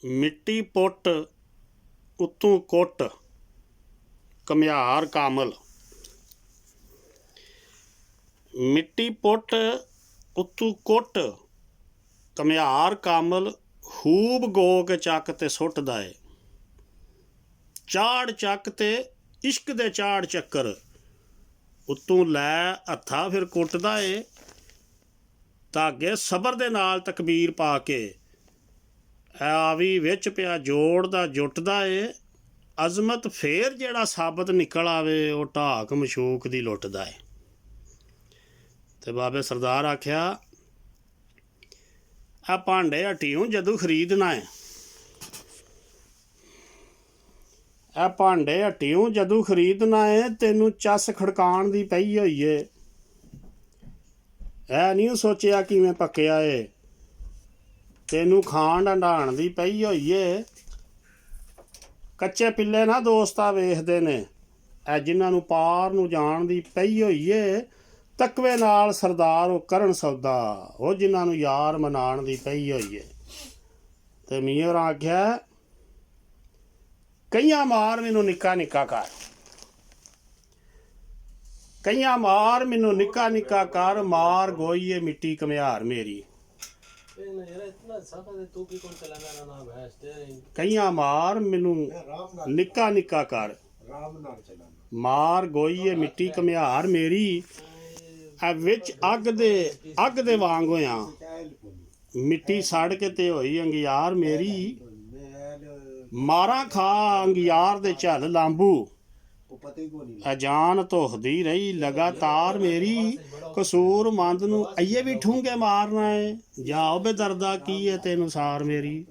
ਮਿੱਟੀ ਪੁੱਟ ਉੱਤੋਂ ਕੁੱਟ ਘੁਮਿਆਰ ਕਾਮਲ। ਮਿੱਟੀ ਪੁੱਟ ਉੱਤੋਂ ਕੁੱਟ ਘੁਮਿਆਰ ਕਾਮਲ, ਖੂਬ ਗੋਗ ਚੱਕ ਤੇ ਸੁੱਟਦਾ ਏ। ਚਾੜ ਚੱਕ ਤੇ ਇਸ਼ਕ ਦੇ ਚਾੜ ਚੱਕਰ, ਉੱਤੋਂ ਲੈ ਹੱਥਾਂ ਫਿਰ ਕੁੱਟਦਾ ਏ। ਧਾਗੇ ਸਬਰ ਦੇ ਨਾਲ ਤਕਬੀਰ ਪਾ ਕੇ, ਆਵੀ ਵਿੱਚ ਪਿਆ ਜੋੜਦਾ ਜੁੱਟਦਾ ਏ। ਅਜ਼ਮਤ ਫੇਰ ਜਿਹੜਾ ਸਾਬਤ ਨਿਕਲ ਆਵੇ, ਉਹ ਢਾਕ ਮਸ਼ੂਕ ਦੀ ਲੁੱਟਦਾ ਏ। ਤੇ ਬਾਬੇ ਸਰਦਾਰ ਆਖਿਆ, ਆ ਭਾਂਡੇ ਹੱਟੀਓਂ ਜਦੋਂ ਖਰੀਦਣਾ ਏ, ਇਹ ਭਾਂਡੇ ਹੱਟੀਓਂ ਜਦੋਂ ਖਰੀਦਣਾ ਏ, ਤੈਨੂੰ ਚੱਸ ਖੜਕਾਉਣ ਦੀ ਪਈ ਹੋਈ ਏ। ਇਹ ਨਹੀਂ ਸੋਚਿਆ ਕਿਵੇਂ ਪੱਕਿਆ ਏ, ਤੈਨੂੰ ਖਾਣ ਹੰਢਾਣ ਦੀ ਪਈ ਹੋਈ ਏ। ਕੱਚੇ ਪਿੱਲੇ ਨਾ ਦੋਸਤਾ ਵੇਖਦੇ ਨੇ, ਇਹ ਜਿਨ੍ਹਾਂ ਨੂੰ ਪਾਰ ਨੂੰ ਜਾਣ ਦੀ ਪਈ ਹੋਈ ਏ। ਤਕਵੇ ਨਾਲ ਸਰਦਾਰ ਉਹ ਕਰਨ ਸੌਦਾ, ਉਹ ਜਿਨ੍ਹਾਂ ਨੂੰ ਯਾਰ ਮਨਾਉਣ ਦੀ ਪਈ ਹੋਈ ਏ। ਤੇ ਮੀਆਂ ਆਖਿਆ, ਕਈਆਂ ਮਾਰ ਮੈਨੂੰ ਨਿੱਕਾ ਨਿੱਕਾ ਕਰ, ਕਈਆਂ ਮਾਰ ਮੈਨੂੰ ਨਿੱਕਾ ਨਿੱਕਾ ਕਰ, ਮਾਰ ਗੋਈਏ ਮਿੱਟੀ ਘੁਮਿਆਰ ਮੇਰੀ। ਕਈਆਂ ਮਾਰ ਮੈਨੂੰ ਨਿੱਕਾ ਨਿੱਕਾ ਕਰ, ਮਾਰ ਗੋਈਏ ਮਿੱਟੀ ਘੁਮਿਆਰ ਮੇਰੀ। ਵਿੱਚ ਅੱਗ ਦੇ ਵਾਂਗ ਹੋਇਆ, ਮਿੱਟੀ ਸੜ ਕੇ ਤੇ ਹੋਈ ਅੰਗਿਆਰ ਮੇਰੀ। ਮਾਰਾਂ ਖਾ ਅੰਗਿਆਰ ਦੇ ਝੱਲ ਲਾਂਬੂ, ਅਜਾਨ ਧੁਖਦੀ ਰਹੀ ਲਗਾਤਾਰ ਮੇਰੀ। ਕਸੂਰ ਮੰਦ ਨੂੰ ਅਈਏ ਵੀ ਠੂੰਗੇ ਮਾਰਨਾ ਏ, ਜਾਓ ਬੇ ਦਰਦਾ ਕੀ ਏ ਤੈਨੂੰ ਸਾਰ ਮੇਰੀ।